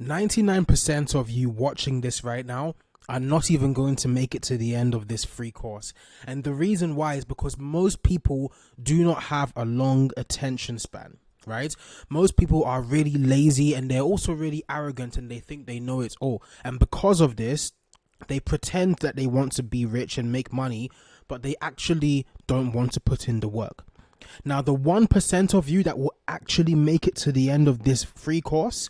99% of you watching this right now are not even going to make it to the end of this free course. And the reason why is because most people do not have a long attention span, right? Most people are really lazy, and they're also really arrogant, and they think they know it all. And because of this, they pretend that they want to be rich and make money, but they actually don't want to put in the work. Now, the 1% of you that will actually make it to the end of this free course,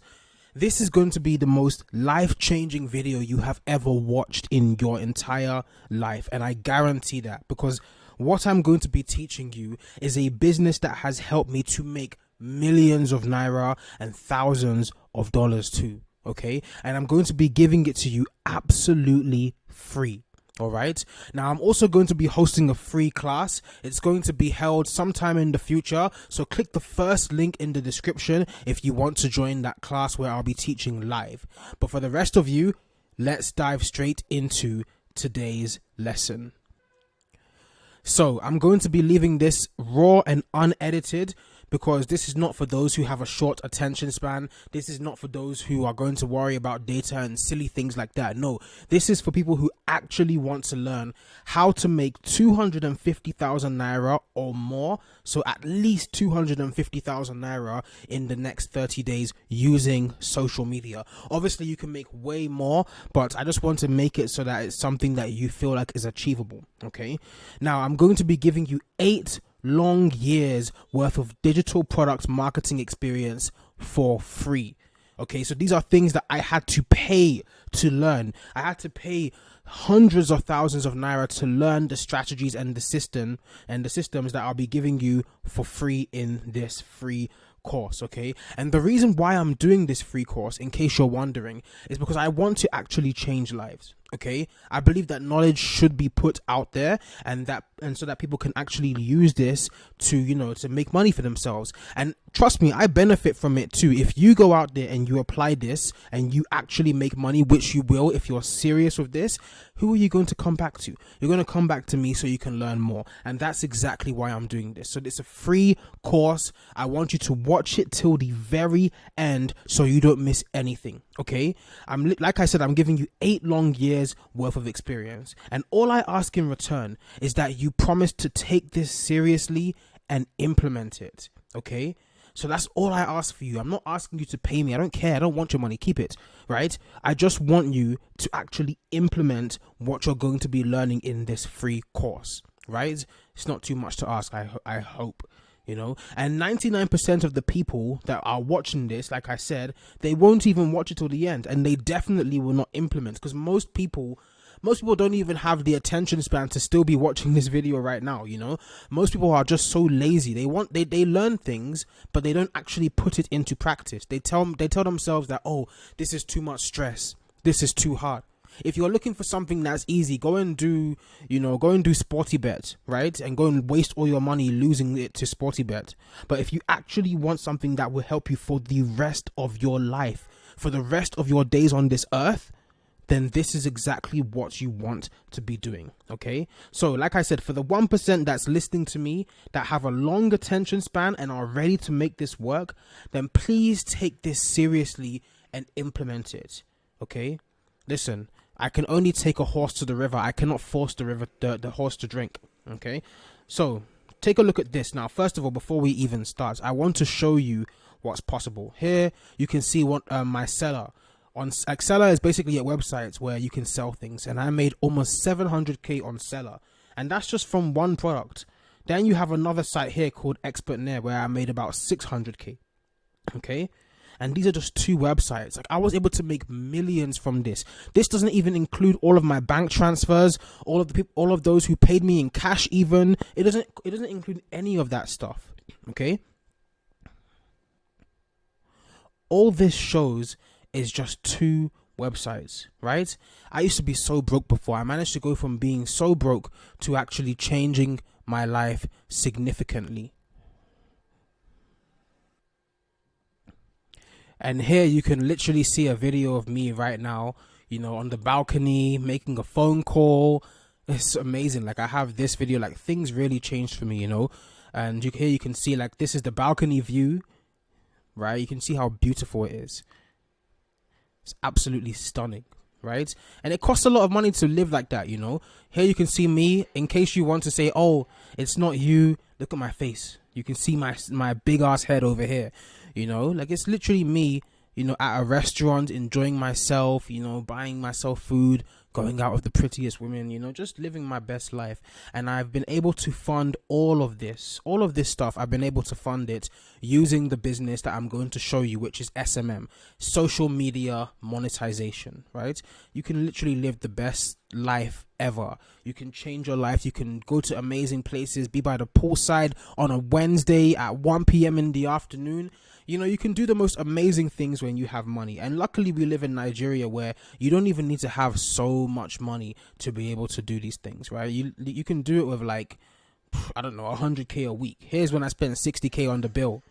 this is going to be the most life-changing video you have ever watched in your entire life. And I guarantee that, because what I'm going to be teaching you is a business that has helped me to make millions of naira and thousands of dollars too. Okay, and I'm going to be giving it to you absolutely free. All right. Now, I'm also going to be hosting a free class. It's going to be held sometime in the future. So click the first link in the description if you want to join that class where I'll be teaching live. But for the rest of you, let's dive straight into today's lesson. So I'm going to be leaving this raw and unedited, because this is not for those who have a short attention span. This is not for those who are going to worry about data and silly things like that. No, this is for people who actually want to learn how to make 250,000 naira or more. So at least 250,000 naira in the next 30 days using social media. Obviously, you can make way more, but I just want to make it so that it's something that you feel like is achievable. Okay. Now, I'm going to be giving you 8 long years worth of digital product marketing experience for free. Okay, so these are things that I had to pay to learn. I had to pay hundreds of thousands of naira to learn the strategies and the systems that I'll be giving you for free in this free course. Okay, and the reason why I'm doing this free course, in case you're wondering, is because I want to actually change lives. Okay, I believe that knowledge should be put out there, and so that people can actually use this to, to make money for themselves. And trust me, I benefit from it too. If you go out there and you apply this and you actually make money, which you will if you're serious with this, who are you going to come back to? You're going to come back to me so you can learn more. And that's exactly why I'm doing this. So it's a free course. I want you to watch it till the very end so you don't miss anything. Okay, like I said, I'm giving you 8 long years worth of experience, and all I ask in return is that you promise to take this seriously and implement it. Okay, so that's all I ask for you. I'm not asking you to pay me. I don't care. I don't want your money. Keep it, right? I just want you to actually implement what you're going to be learning in this free course, right? It's not too much to ask, I hope. And 99% of the people that are watching this, like I said, they won't even watch it till the end, and they definitely will not implement, because most people don't even have the attention span to still be watching this video right now. Most people are just so lazy. They learn things, but they don't actually put it into practice. They tell themselves that, oh, this is too much stress, this is too hard. If you're looking for something that's easy, go and do Sporty Bet, right? And go and waste all your money losing it to Sporty Bet. But if you actually want something that will help you for the rest of your life, for the rest of your days on this earth, then this is exactly what you want to be doing. Okay, so like I said, for the 1% that's listening to me that have a long attention span and are ready to make this work, then please take this seriously and implement it. Okay, listen, I can only take a horse to the river. I cannot force the horse to drink. Okay, so take a look at this. Now, first of all, before we even start, I want to show you what's possible. Here you can see what my seller on Seller is basically a website where you can sell things, and I made almost 700k on Seller, and that's just from one product. Then you have another site here called Expertnaire where I made about 600k. Okay, and these are just 2 websites. Like, I was able to make millions from this. This doesn't even include all of my bank transfers, all of those who paid me in cash. Even it doesn't include any of that stuff. Okay, all this shows is just 2 websites, right? I used to be so broke before. I managed to go from being so broke to actually changing my life significantly. And here you can literally see a video of me right now, on the balcony, making a phone call. It's amazing. Like, I have this video, like, things really changed for me, and here you can see, like, this is the balcony view, right? You can see how beautiful it is. It's absolutely stunning, right? And it costs a lot of money to live like that, you know. Here you can see me. In case you want to say, oh, it's not you, look at my face. You can see my big ass head over here, you know. Like, it's literally me, you know, at a restaurant, enjoying myself, you know, buying myself food, going out with the prettiest women, you know, just living my best life. And I've been able to fund all of this stuff. I've been able to fund it using the business that I'm going to show you, which is SMM, social media monetization, right? You can literally live the best life ever. You can change your life. You can go to amazing places, be by the poolside on a Wednesday at 1 p.m. in the afternoon. You know, you can do the most amazing things when you have money. And luckily we live in Nigeria, where you don't even need to have so much money to be able to do these things, right? You can do it with, like, I don't know, 100K a week. Here's when I spent 60K on the bill.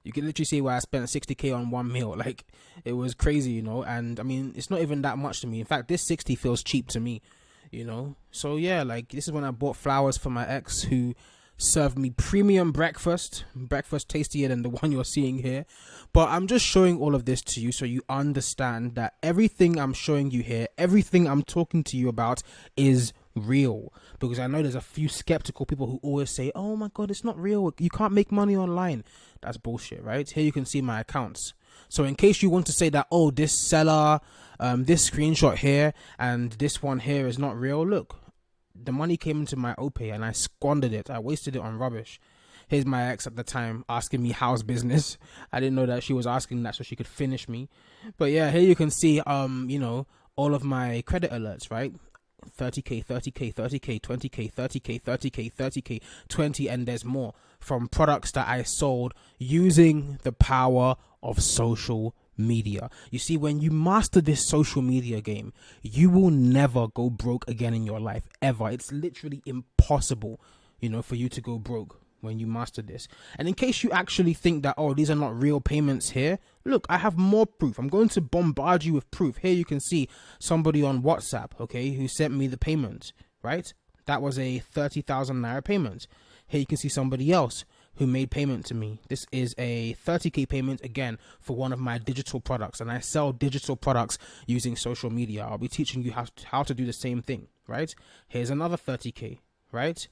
You can literally see where I spent 60K on one meal. Like, it was crazy, you know. And I mean, it's not even that much to me. In fact, this 60 feels cheap to me, you know. So yeah, like, this is when I bought flowers for my ex, who served me premium breakfast tastier than the one you're seeing here. But I'm just showing all of this to you so you understand that everything I'm showing you here, everything I'm talking to you about, is real. Because I know there's a few skeptical people who always say, oh my god, it's not real, you can't make money online. That's bullshit, right? Here you can see my accounts. So in case you want to say that, oh, this seller, this screenshot here and this one here is not real, look, the money came into my OPay and I squandered it. I wasted it on rubbish. Here's my ex at the time asking me how's business. I didn't know that she was asking that so she could finish me. But yeah, here you can see you know, all of my credit alerts, right? 30K, 30K, 30K, 20K, 30K, 30K, 30K, 20, and there's more from products that I sold using the power of social media. You see, when you master this social media game, you will never go broke again in your life, ever. It's literally impossible, you know, for you to go broke when you master this. And in case you actually think that, oh, these are not real payments here, look, I have more proof. I'm going to bombard you with proof. Here you can see somebody on WhatsApp, okay, who sent me the payment, right? That was a 30,000 naira payment. Here you can see somebody else who made payment to me. This is a 30K payment, again, for one of my digital products. And I sell digital products using social media. I'll be teaching you how to do the same thing, right? Here's another 30K, right?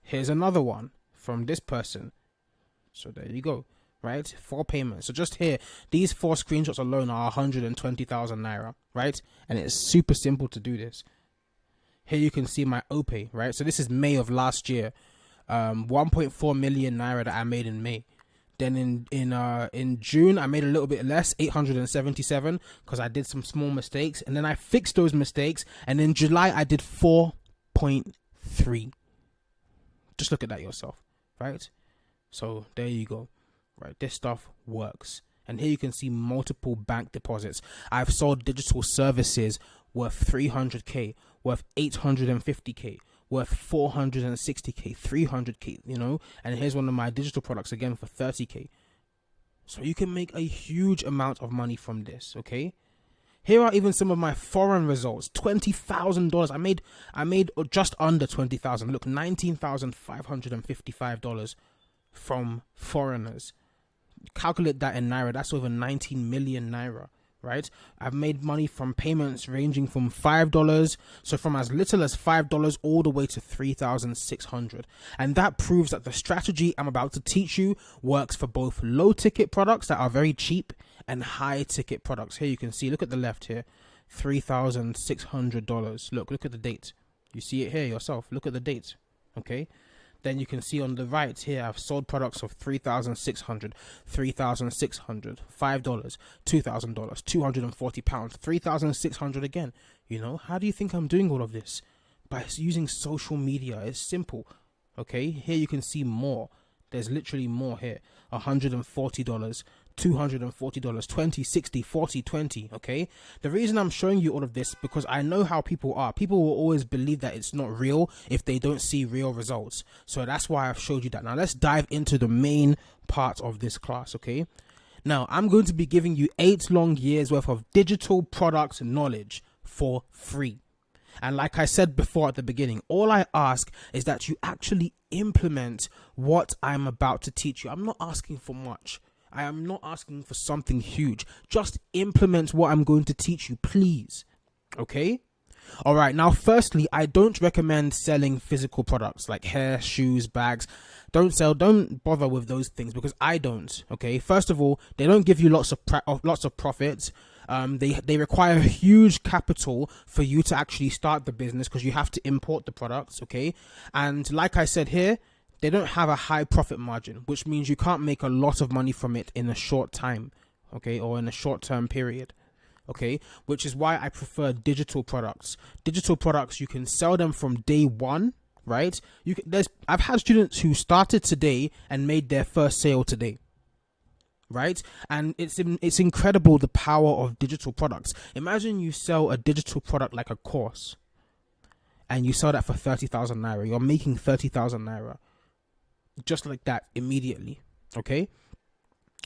Here's another one from this person. So there you go, right? 4 payments. So just here, these 4 screenshots alone are 120,000 naira, right? And it's super simple to do this. Here you can see my OPay, right? So this is May of last year. 1.4 million naira that I made in May. Then in June I made a little bit less, 877, because I did some small mistakes, and then I fixed those mistakes. And in July I did 4.3. Just look at that yourself, right? So there you go, right? This stuff works. And here you can see multiple bank deposits. I've sold digital services worth 300K, worth 850K, worth 460K, 300K, you know. And here's one of my digital products again for 30K. So you can make a huge amount of money from this, okay? Here are even some of my foreign results. $20,000. I made just under 20,000. Look, $19,555 from foreigners. Calculate that in naira. That's over 19 million naira, right? I've made money from payments ranging from $5, so from as little as $5 all the way to 3,600. And that proves that the strategy I'm about to teach you works for both low ticket products that are very cheap and high ticket products. Here you can see, look at the left here, $3,600. Look at the date. You see it here yourself. Look at the date, okay? Then you can see on the right here, I've sold products of $3,600, $3,600, $5, $2,000, £240, 3,600 again. You know, how do you think I'm doing all of this? By using social media. It's simple. Okay, here you can see more. There's literally more here. $140, $240, 20, 60, 40, 20. Okay, the reason I'm showing you all of this because I know how people are. People will always believe that it's not real if they don't see real results. So that's why I've showed you that. Now let's dive into the main part of this class. Okay, now I'm going to be giving you 8 long years worth of digital product knowledge for free. And like I said before at the beginning, all I ask is that you actually implement what I'm about to teach you. I'm not asking for much. I am not asking for something huge. Just implement what I'm going to teach you, please. Okay? All right. Now, firstly, I don't recommend selling physical products like hair, shoes, bags. Don't bother with those things, because I don't. Okay. First of all, they don't give you lots of profits. They require huge capital for you to actually start the business, because you have to import the products. Okay. And like I said here, they don't have a high profit margin, which means you can't make a lot of money from it in a short time. Okay. Or in a short term period. Okay, which is why I prefer digital products. Digital products, you can sell them from day one, right? I've had students who started today and made their first sale today, right? And it's incredible, the power of digital products. Imagine you sell a digital product like a course, and you sell that for 30,000 naira. You're making 30,000 naira just like that immediately. Okay.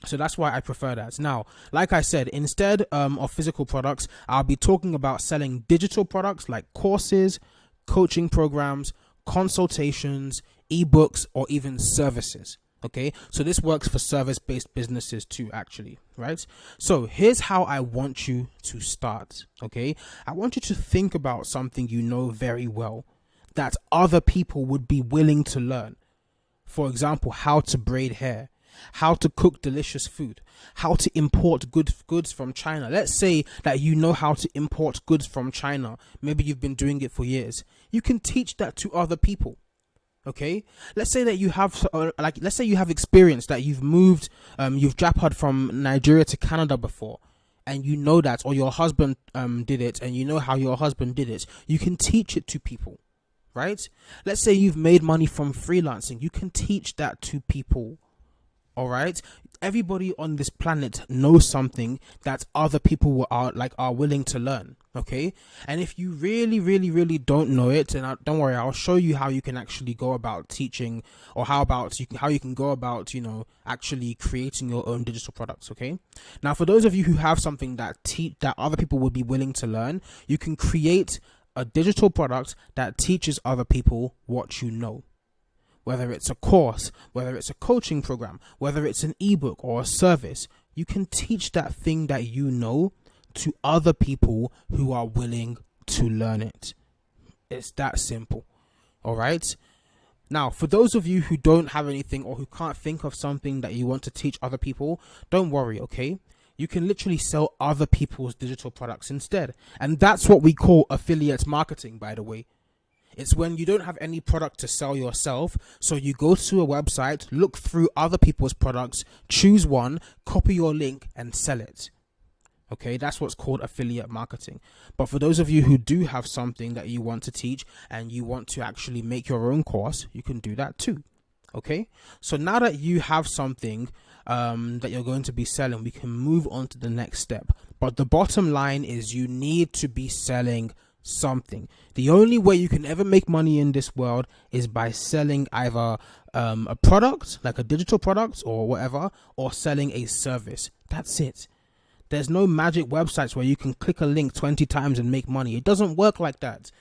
So that's why I prefer that. Now, like I said, instead of physical products, I'll be talking about selling digital products like courses, coaching programs, consultations, ebooks, or even services. Okay, so this works for service-based businesses too, actually, right? So here's how I want you to start. Okay, I want you to think about something you know very well that other people would be willing to learn. For example, how to braid hair, how to cook delicious food, how to import goods from China. Let's say that you know how to import goods from China. Maybe you've been doing it for years. You can teach that to other people. Okay, let's say that you have let's say you have experience that you've moved, you've japaed from Nigeria to Canada before, and you know that, or your husband did it, and you know how your husband did it. You can teach it to people, right? Let's say you've made money from freelancing. You can teach that to people. All right, everybody on this planet knows something that other people are willing to learn. Okay, and if you really don't know it, then don't worry, I'll show you how you can actually go about teaching, or how you can go about actually creating your own digital products. Okay, now for those of you who have something that other people would be willing to learn, you can create a digital product that teaches other people what you know. Whether it's a course, whether it's a coaching program, whether it's an ebook or a service, you can teach that thing that you know to other people who are willing to learn it. It's that simple. All right. Now, for those of you who don't have anything, or who can't think of something that you want to teach other people, don't worry. Okay. You can literally sell other people's digital products instead. And that's what we call affiliate marketing, by the way. It's when you don't have any product to sell yourself, so you go to a website, look through other people's products, choose one, copy your link, and sell it. Okay, that's what's called affiliate marketing. But for those of you who do have something that you want to teach, and you want to actually make your own course, you can do that too. Okay, so now that you have something that you're going to be selling, we can move on to the next step. But the bottom line is, you need to be selling something. The only way you can ever make money in this world is by selling either a product, like a digital product or whatever, or selling a service. That's it. There's no magic websites where you can click a link 20 times and make money. It doesn't work like that.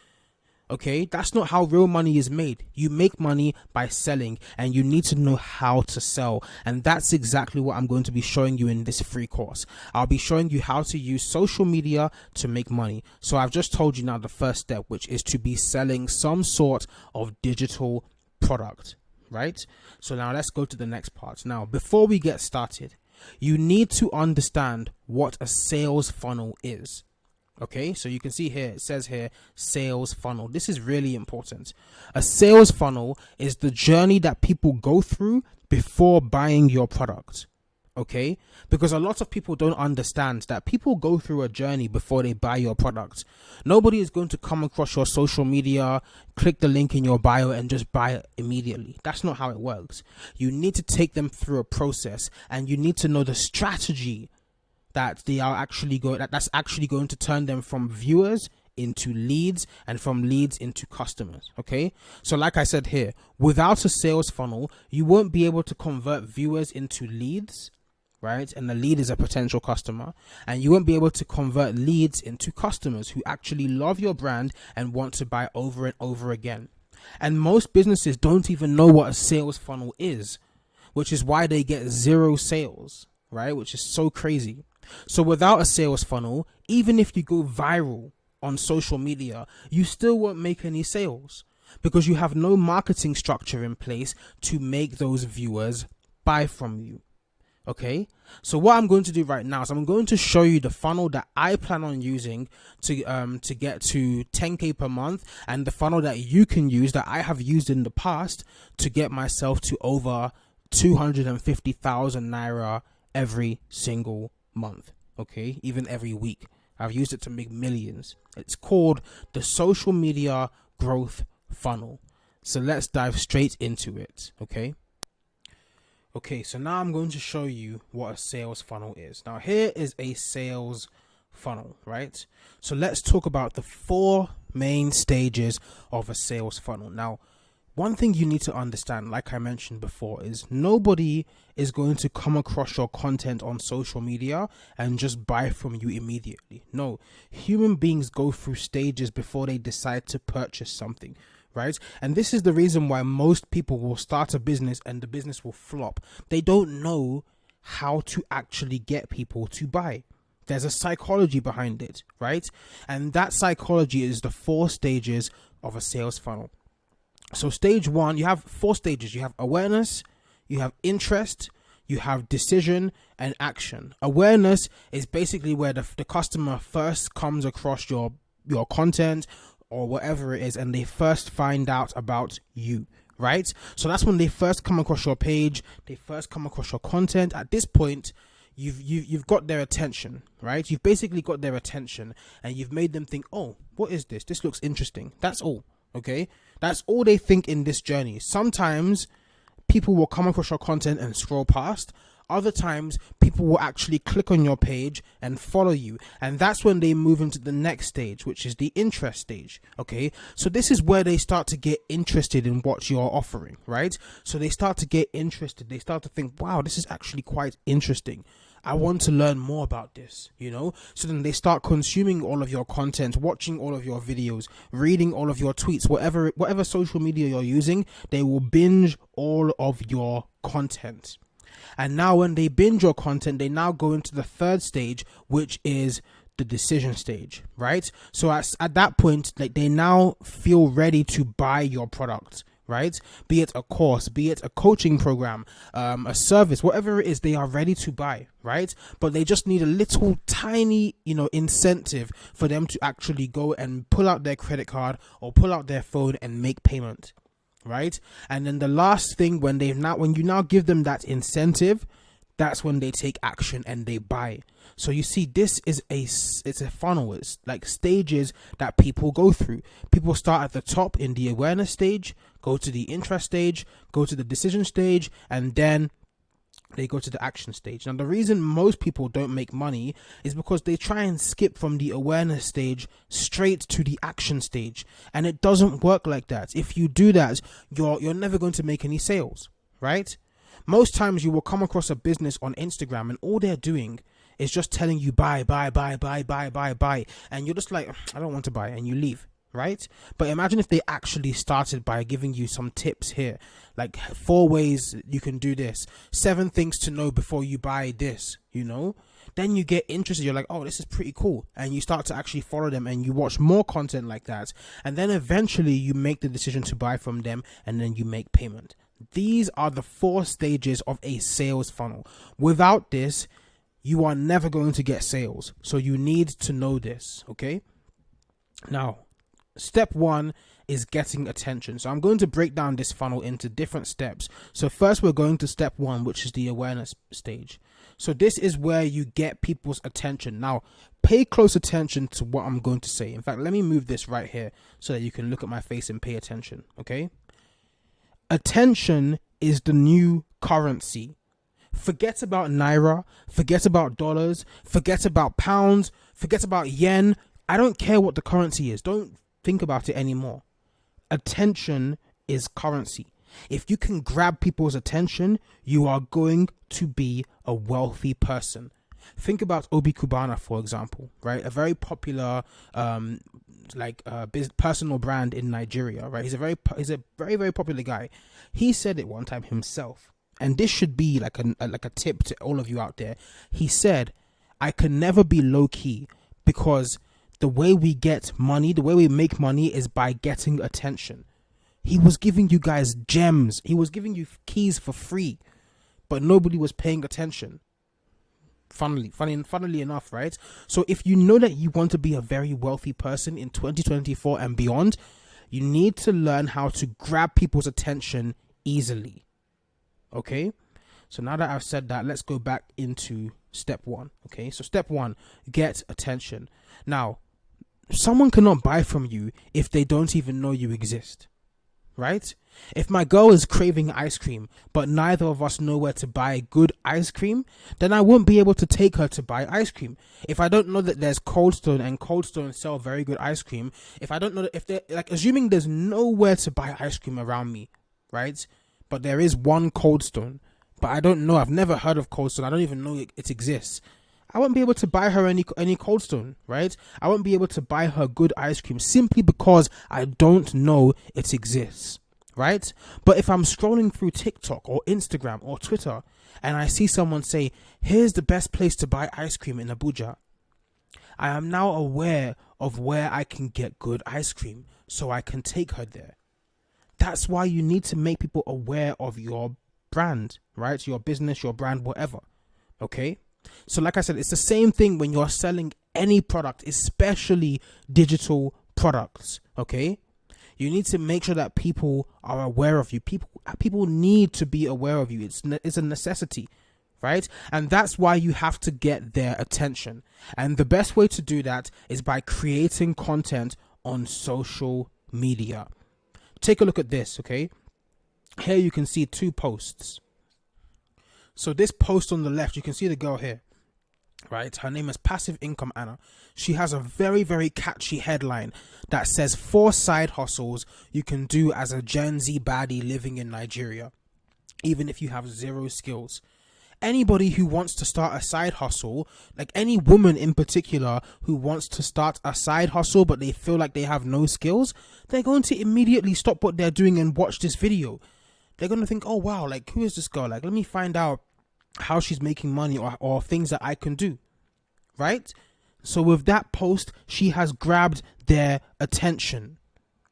Okay, that's not how real money is made. You make money by selling, and you need to know how to sell. And that's exactly what I'm going to be showing you in this free course. I'll be showing you how to use social media to make money. So I've just told you now the first step, which is to be selling some sort of digital product, right? So now let's go to the next part. Now, before we get started, you need to understand what a sales funnel is. Okay, so you can see here, it says here, sales funnel. This is really important. A sales funnel is the journey that people go through before buying your product. Okay, because a lot of people don't understand that people go through a journey before they buy your product. Nobody is going to come across your social media, click the link in your bio, and just buy it immediately. That's not how it works. You need to take them through a process, and you need to know the strategy that that's actually going to turn them from viewers into leads, and from leads into customers. Okay, so like I said here, without a sales funnel, you won't be able to convert viewers into leads, right? And the lead is a potential customer, and you won't be able to convert leads into customers who actually love your brand and want to buy over and over again. And most businesses don't even know what a sales funnel is, which is why they get zero sales. right? Which is so crazy. So without a sales funnel, even if you go viral on social media, you still won't make any sales because you have no marketing structure in place to make those viewers buy from you. Okay, so what I'm going to do right now is I'm going to show you the funnel that I plan on using to get to 10K per month, and the funnel that you can use that I have used in the past to get myself to over 250,000 naira every single month. Okay, even every week. I've used it to make millions. It's called the social media growth funnel. So let's dive straight into it. Okay, so now I'm going to show you what a sales funnel is. Now here is a sales funnel, right? So let's talk about the 4 main stages of a sales funnel. Now, one thing you need to understand, like I mentioned before, is nobody is going to come across your content on social media and just buy from you immediately. No, human beings go through stages before they decide to purchase something. Right? And this is the reason why most people will start a business and the business will flop. They don't know how to actually get people to buy. There's a psychology behind it, right? And that psychology is the 4 stages of a sales funnel. So stage 1, you have 4 stages. You have awareness, you have interest, you have decision, and action. Awareness is basically where the customer first comes across your content or whatever it is, and they first find out about you, right? So that's when they first come across your page, they first come across your content. At this point, you've got their attention, right? You've basically got their attention, and you've made them think, oh, what is this? This looks interesting. That's all, okay? That's all they think in this journey. Sometimes people will come across your content and scroll past. Other times, people will actually click on your page and follow you. And that's when they move into the next stage, which is the interest stage. Okay, so this is where they start to get interested in what you're offering, right? So they start to get interested. They start to think, wow, this is actually quite interesting. I want to learn more about this, you know? So then they start consuming all of your content, watching all of your videos, reading all of your tweets, whatever social media you're using, they will binge all of your content. And now when they binge your content, they now go into the 3rd stage, which is the decision stage, right? So at that point, like, they now feel ready to buy your product, right? Be it a course, be it a coaching program, a service, whatever it is, they are ready to buy, right? But they just need a little tiny, incentive for them to actually go and pull out their credit card or pull out their phone and make payment. Right? And then the last thing, when you now give them that incentive, that's when they take action and they buy. So you see, this is it's a funnel. It's like stages that people go through. People start at the top in the awareness stage, go to the interest stage, go to the decision stage, and then they go to the action stage. Now, the reason most people don't make money is because they try and skip from the awareness stage straight to the action stage. And it doesn't work like that. If you do that, you're never going to make any sales, right? Most times you will come across a business on Instagram and all they're doing is just telling you buy. And you're just like, I don't want to buy, and you leave. Right? But imagine if they actually started by giving you some tips here, like 4 ways you can do this, 7 things to know before you buy this, then you get interested. You're like, oh, this is pretty cool. And you start to actually follow them and you watch more content like that. And then eventually you make the decision to buy from them, and then you make payment. These are the 4 stages of a sales funnel. Without this, you are never going to get sales. So you need to know this. Okay. Now, step 1 is getting attention. So I'm going to break down this funnel into different steps. So first we're going to step 1, which is the awareness stage. So this is where you get people's attention. Now, pay close attention to what I'm going to say. In fact, let me move this right here so that you can look at my face and pay attention. Okay. Attention is the new currency. Forget about naira, forget about dollars, forget about pounds, forget about yen. I don't care what the currency is. Don't think about it anymore. Attention is currency. If you can grab people's attention, you are going to be a wealthy person. Think about Obi Kubana, for example, right? A very popular personal brand in Nigeria, right? He's a very, very popular guy. He said it one time himself, and this should be like a tip to all of you out there. He said, I can never be low key, because the way we get money, the way we make money is by getting attention. He was giving you guys gems. He was giving you keys for free, but nobody was paying attention. Funnily enough, right? So if you know that you want to be a very wealthy person in 2024 and beyond, you need to learn how to grab people's attention easily. Okay? So now that I've said that, let's go back into step one. Okay? So step one, get attention. Now, someone cannot buy from you if they don't even know you exist. Right? If my girl is craving ice cream, but neither of us know where to buy good ice cream, then I won't be able to take her to buy ice cream. If I don't know that there's Cold Stone and Cold Stone sell very good ice cream, if I don't know that, if they're like, assuming there's nowhere to buy ice cream around me, right? But there is one Cold Stone, but I don't know, I've never heard of Cold Stone, I don't even know it exists. I won't be able to buy her any Cold Stone, right? I won't be able to buy her good ice cream simply because I don't know it exists, right? But if I'm scrolling through TikTok or Instagram or Twitter and I see someone say, here's the best place to buy ice cream in Abuja, I am now aware of where I can get good ice cream, so I can take her there. That's why you need to make people aware of your brand, right? Your business, your brand, whatever, okay? So like I said, it's the same thing when you're selling any product, especially digital products, okay? You need to make sure that people are aware of you. People need to be aware of you. It's a necessity, right? And that's why you have to get their attention. And the best way to do that is by creating content on social media. Take a look at this, okay? Here you can see two posts. So this post on the left, you can see the girl here, right? Her name is Passive Income Anna. She has a very, very catchy headline that says 4 side hustles you can do as a Gen Z baddie living in Nigeria, even if you have 0 skills. Anybody who wants to start a side hustle, like any woman in particular who wants to start a side hustle but they feel like they have no skills, they're going to immediately stop what they're doing and watch this video. They're going to think, oh wow, like who is this girl? Like, let me find out how she's making money or things that I can do, right? So with that post, she has grabbed their attention,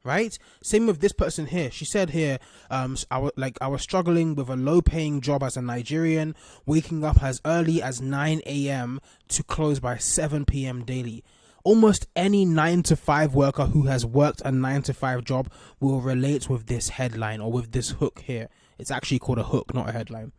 right? Same with this person here. She said here, I was struggling with a low-paying job as a Nigerian, waking up as early as 9 a.m. to close by 7 p.m. daily. Almost any 9-to-5 worker who has worked a 9-to-5 job will relate with this headline or with this hook here. It's actually called a hook, not a headline.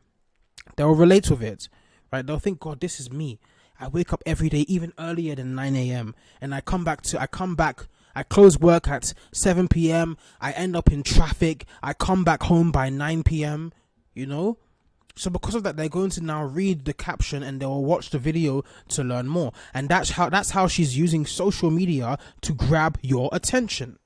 They'll relate with it, right? They'll think, God, this is me. I wake up every day, even earlier than 9 a.m. and I close work at 7 p.m. I end up in traffic. I come back home by 9 p.m., you know? So because of that, they're going to now read the caption and they will watch the video to learn more. And that's how she's using social media to grab your attention.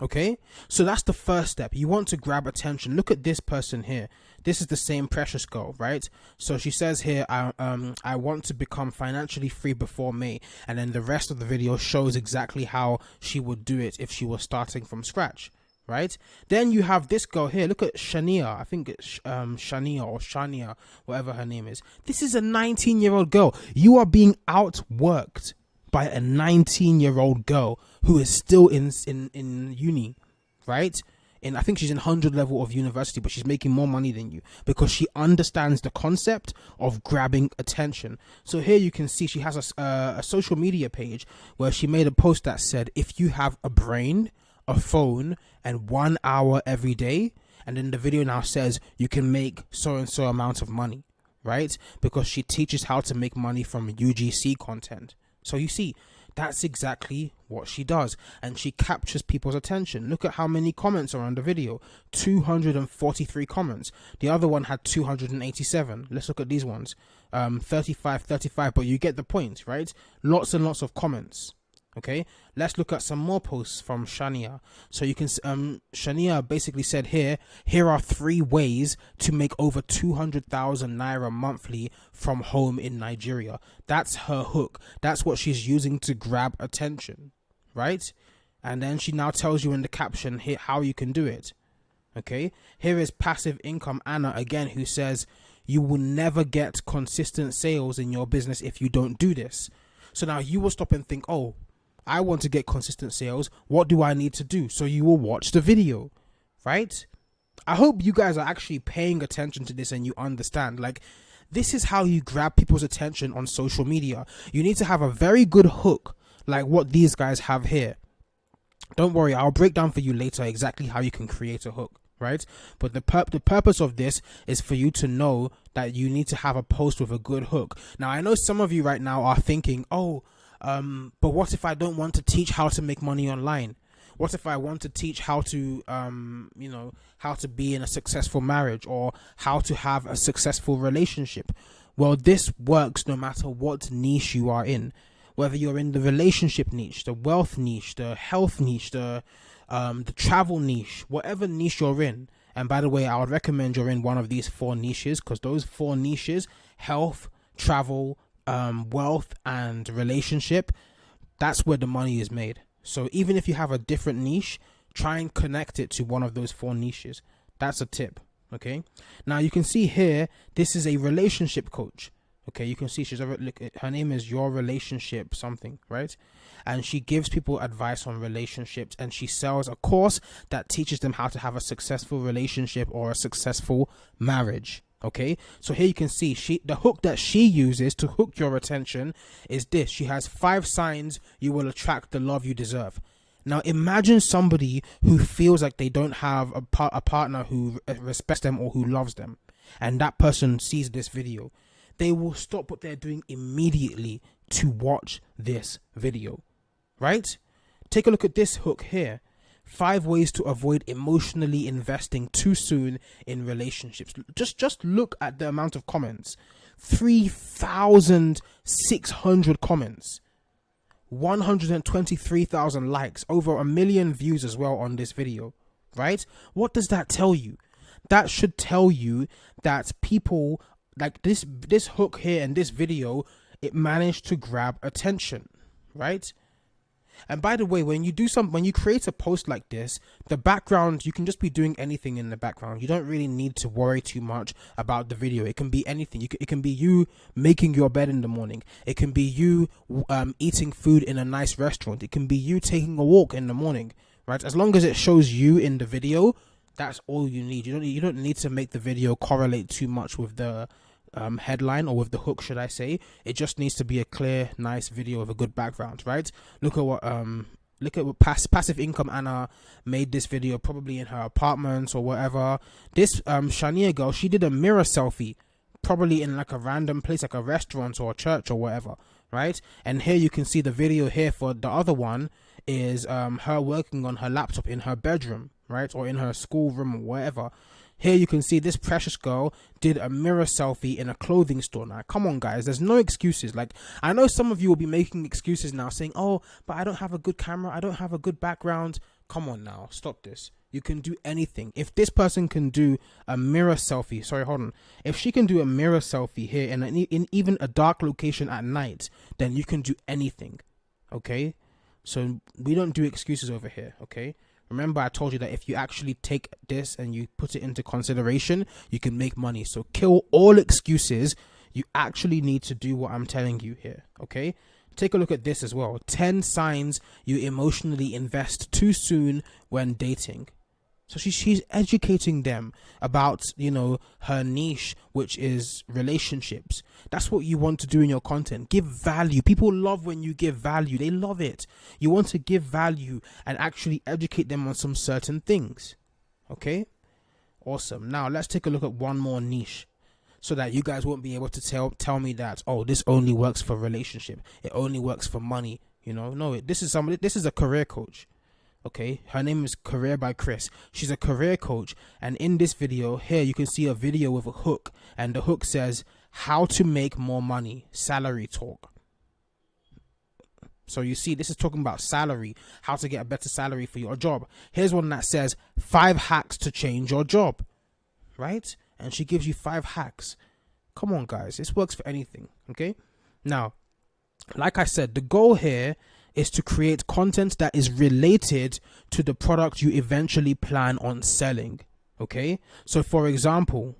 Okay, so that's the first step. You want to grab attention. Look at this person here. This is the same Precious girl, right? So she says here, I want to become financially free before May. And then the rest of the video shows exactly how she would do it if she was starting from scratch, right? Then you have this girl here. Look at Shania. I think it's Shania or Shania, whatever her name is. This is a 19-year-old girl. You are being outworked by a 19-year-old girl who is still in uni, right? And I think she's in 100 level of university, but she's making more money than you because she understands the concept of grabbing attention. So here you can see she has a social media page where she made a post that said, if you have a brain, a phone, and 1 hour every day, and then the video now says you can make so and so amount of money, right? Because she teaches how to make money from UGC content. So you see, that's exactly what she does, and she captures people's attention. Look at how many comments are on the video. 243 comments. The other one had 287. Let's look at these ones. 35, but you get the point, right? Lots and lots of comments. Okay, let's look at some more posts from Shania. So you can Shania basically said here are 3 ways to make over 200,000 naira monthly from home in Nigeria. That's her hook. That's what she's using to grab attention, right? And then she now tells you in the caption here how you can do it. Okay, here is passive income Anna again, who says you will never get consistent sales in your business if you don't do this. So now you will stop and think, oh, I want to get consistent sales. What do I need to do? So you will watch the video, right? I hope you guys are actually paying attention to this and you understand. Like, this is how you grab people's attention on social media. You need to have a very good hook, like what these guys have here. Don't worry, I'll break down for you later exactly how you can create a hook, right? But the purpose of this is for you to know that you need to have a post with a good hook. Now, I know some of you right now are thinking, oh, but what if I don't want to teach how to make money online? What if I want to teach how to, how to be in a successful marriage or how to have a successful relationship? Well, this works no matter what niche you are in. Whether you're in the relationship niche, the wealth niche, the health niche, the travel niche, whatever niche you're in. And by the way, I would recommend you're in one of these 4 niches, because those 4 niches, health, travel, wealth, and relationship, that's where the money is made. So even if you have a different niche, try and connect it to one of those 4 niches. That's a tip. Okay. Now you can see here, this is a relationship coach. Okay, you can see her name is Your Relationship something, right? And she gives people advice on relationships, and she sells a course that teaches them how to have a successful relationship or a successful marriage. Okay, so here you can see the hook that she uses to hook your attention is this. She has 5 signs you will attract the love you deserve. Now imagine somebody who feels like they don't have a partner who respects them or who loves them, and that person sees this video. They will stop what they're doing immediately to watch this video, right? Take a look at this hook here. 5 ways to avoid emotionally investing too soon in relationships. Just look at the amount of comments. 3,600 comments. 123,000 likes. Over 1 million views as well on this video, right? What does that tell you? That should tell you that people... like this hook here in this video, it managed to grab attention, right? And by the way, when you create a post like this, the background, you can just be doing anything in the background. You don't really need to worry too much about the video. It can be anything. It can be you making your bed in the morning. It can be you eating food in a nice restaurant. It can be you taking a walk in the morning, right? As long as it shows you in the video, that's all you need. You don't need to make the video correlate too much with the headline, or with the hook, should I say. It just needs to be a clear, nice video with a good background, right? Look at what passive income Anna made this video, probably in her apartment or whatever. This Shania girl, she did a mirror selfie, probably in like a random place, like a restaurant or a church or whatever, right? And here you can see the video here for the other one is her working on her laptop in her bedroom, right? Or in her schoolroom or whatever. Here you can see this precious girl did a mirror selfie in a clothing store. Now, come on, guys. There's no excuses. Like, I know some of you will be making excuses now saying, oh, but I don't have a good camera. I don't have a good background. Come on now. Stop this. You can do anything. If this person can do a mirror selfie, if she can do a mirror selfie here in even a dark location at night, then you can do anything. Okay? So we don't do excuses over here. Okay? Remember, I told you that if you actually take this and you put it into consideration, you can make money. So kill all excuses. You actually need to do what I'm telling you here, okay? Take a look at this as well. 10 signs you emotionally invest too soon when dating. So she's educating them about, her niche, which is relationships. That's what you want to do in your content. Give value. People love when you give value. They love it. You want to give value and actually educate them on some certain things. Okay? Awesome. Now let's take a look at one more niche, so that you guys won't be able to tell me that, oh, this only works for relationship. It only works for money. No, this is a career coach. Okay, her name is Career by Chris. She's a career coach, and in this video here you can see a video with a hook, and the hook says how to make more money, salary talk. So you see, this is talking about salary, how to get a better salary for your job. Here's one that says 5 hacks to change your job, right? And she gives you 5 hacks. Come on, guys, this works for anything. Okay, now, like I said, the goal here is to create content that is related to the product you eventually plan on selling. Okay, for example,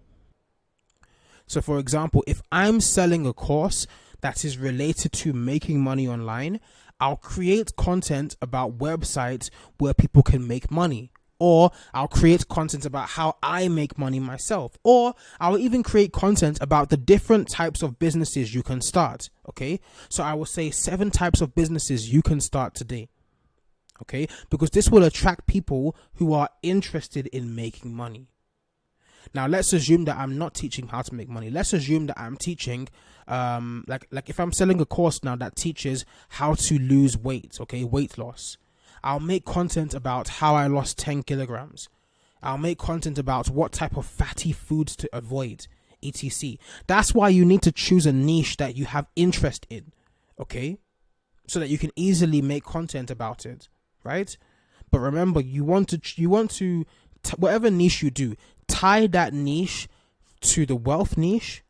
if I'm selling a course that is related to making money online, I'll create content about websites where people can make money. Or I'll create content about how I make money myself. Or I'll even create content about the different types of businesses you can start. Okay, so I will say 7 types of businesses you can start today. Okay, because this will attract people who are interested in making money. Now, let's assume that I'm not teaching how to make money. Let's assume that I'm teaching, like if I'm selling a course now that teaches how to lose weight, okay, weight loss. I'll make content about how I lost 10 kilograms. I'll make content about what type of fatty foods to avoid, etc. That's why you need to choose a niche that you have interest in, okay, so that you can easily make content about it, right? But remember, you want to whatever niche you do, tie that niche to the wealth niche,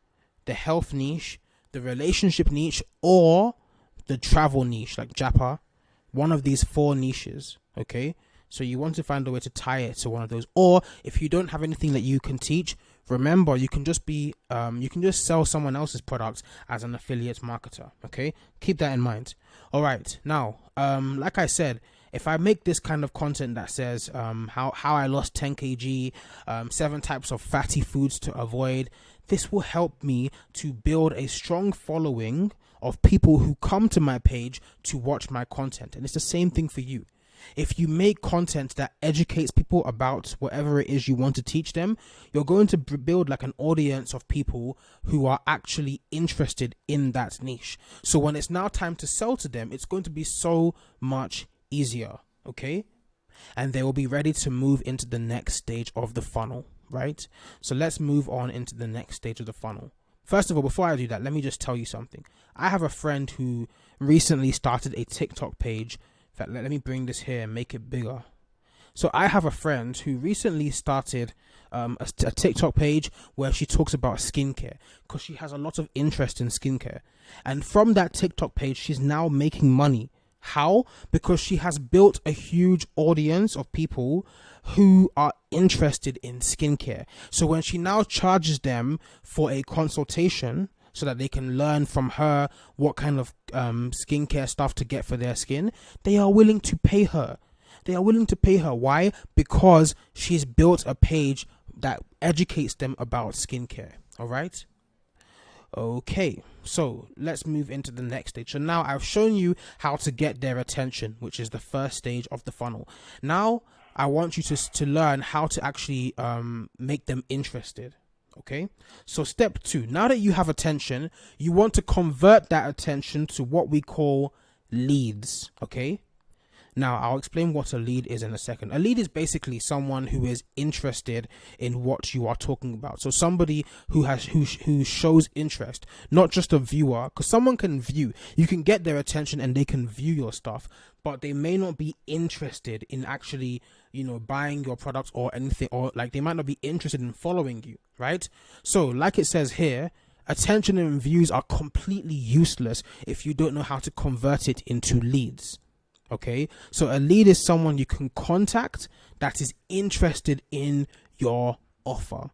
the health niche, the relationship niche, or the travel niche, like Japa. One of these 4 niches, okay? So you want to find a way to tie it to one of those. Or if you don't have anything that you can teach, remember, you can just sell someone else's product as an affiliate marketer, okay? Keep that in mind. All right, now, like I said, if I make this kind of content that says how I lost 10 kg, 7 types of fatty foods to avoid, this will help me to build a strong following of people who come to my page to watch my content. And it's the same thing for you. If you make content that educates people about whatever it is you want to teach them, you're going to build like an audience of people who are actually interested in that niche. So when it's now time to sell to them, it's going to be so much easier, okay? And they will be ready to move into the next stage of the funnel, right? So let's move on into the next stage of the funnel. First of all, before I do that, let me just tell you something. I have a friend who recently started a TikTok page. In fact, let me bring this here and make it bigger. So I have a friend who recently started a TikTok page where she talks about skincare because she has a lot of interest in skincare. And from that TikTok page, she's now making money. How? Because she has built a huge audience of people who are interested in skincare. So when she now charges them for a consultation so that they can learn from her what kind of skincare stuff to get for their skin, they are willing to pay her. Why? Because she's built a page that educates them about skincare. All right? Okay, so let's move into the next stage. So now I've shown you how to get their attention, which is the first stage of the funnel. Now I want you to learn how to actually make them interested. Okay, so step 2, now that you have attention, you want to convert that attention to what we call leads. Okay, now I'll explain what a lead is in a second. A lead is basically someone who is interested in what you are talking about. So somebody who shows interest, not just a viewer, because someone can view. You can get their attention and they can view your stuff, but they may not be interested in actually, buying your product or anything, or like they might not be interested in following you, right? So like it says here, attention and views are completely useless if you don't know how to convert it into leads. Okay, so a lead is someone you can contact that is interested in your offer.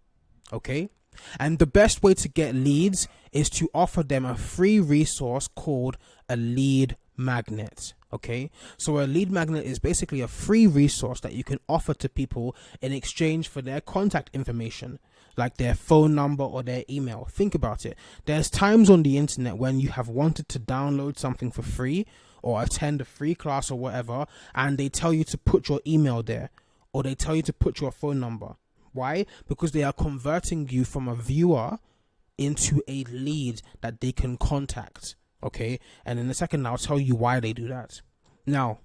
Okay, and the best way to get leads is to offer them a free resource called a lead magnet. Okay, so a lead magnet is basically a free resource that you can offer to people in exchange for their contact information, like their phone number or their email. Think about it. There's times on the internet when you have wanted to download something for free or attend a free class or whatever, and they tell you to put your email there, or they tell you to put your phone number. Why? Because they are converting you from a viewer into a lead that they can contact. Okay, and in a second I'll tell you why they do that. Now,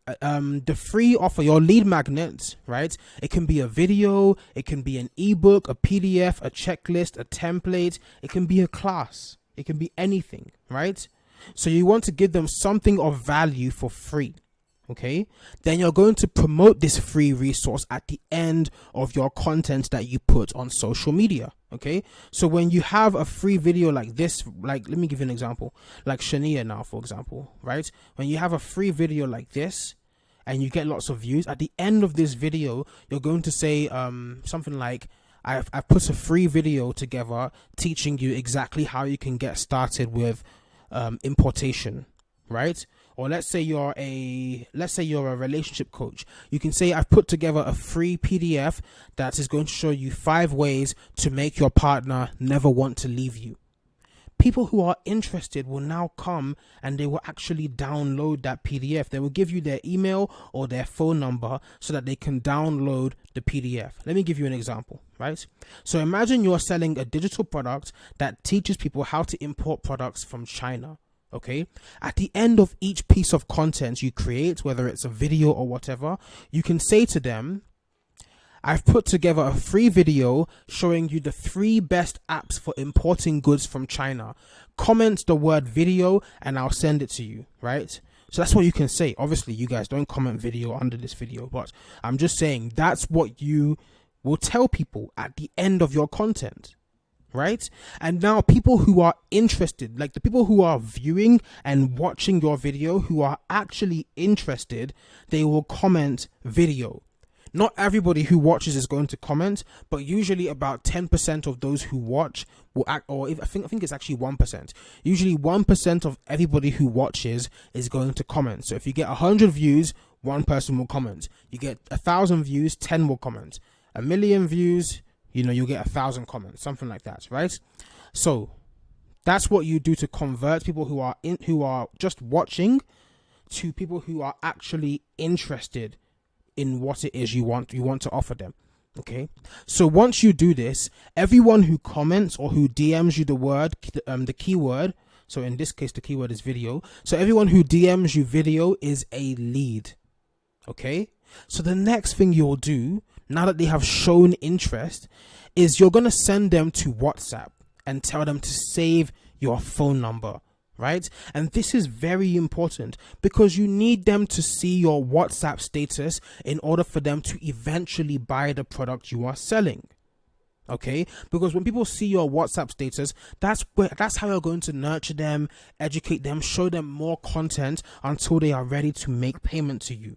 the free offer, your lead magnet, right? It can be a video, it can be an ebook, a PDF, a checklist, a template, it can be a class, it can be anything, right? So you want to give them something of value for free. Okay, then you're going to promote this free resource at the end of your content that you put on social media. Okay, so when you have a free video like this, like, let me give you an example, like Shania now, for example, right? When you have a free video like this and you get lots of views, at the end of this video, you're going to say something like, I've put a free video together teaching you exactly how you can get started with importation, right? Or let's say you're a relationship coach. You can say, I've put together a free PDF that is going to show you 5 ways to make your partner never want to leave you. People who are interested will now come and they will actually download that PDF. They will give you their email or their phone number so that they can download the PDF. Let me give you an example, right? So imagine you're selling a digital product that teaches people how to import products from China. Okay, at the end of each piece of content you create, whether it's a video or whatever, you can say to them, I've put together a free video showing you the 3 best apps for importing goods from China. Comment the word video and I'll send it to you, right? So that's what you can say. Obviously, you guys don't comment video under this video, but I'm just saying that's what you will tell people at the end of your content. Right? And now people who are interested, like the people who are viewing and watching your video, who are actually interested, they will comment video. Not everybody who watches is going to comment, but usually about 10% of those who watch will act, or if, I think it's actually 1%. Usually 1% of everybody who watches is going to comment. So if you get 100 views, 1 person will comment. You get 1,000 views, 10 will comment. 1 million views, you'll get 1,000 comments, something like that, right? So that's what you do to convert people who are just watching to people who are actually interested in what it is you want to offer them. Okay, so once you do this, everyone who comments or who DMs you the keyword, so in this case the keyword is video, so everyone who DMs you video is a lead. Okay, so the next thing you'll do, now that they have shown interest, is you're going to send them to WhatsApp and tell them to save your phone number, right? And this is very important because you need them to see your WhatsApp status in order for them to eventually buy the product you are selling. Okay, because when people see your WhatsApp status, that's how you're going to nurture them, educate them, show them more content until they are ready to make payment to you.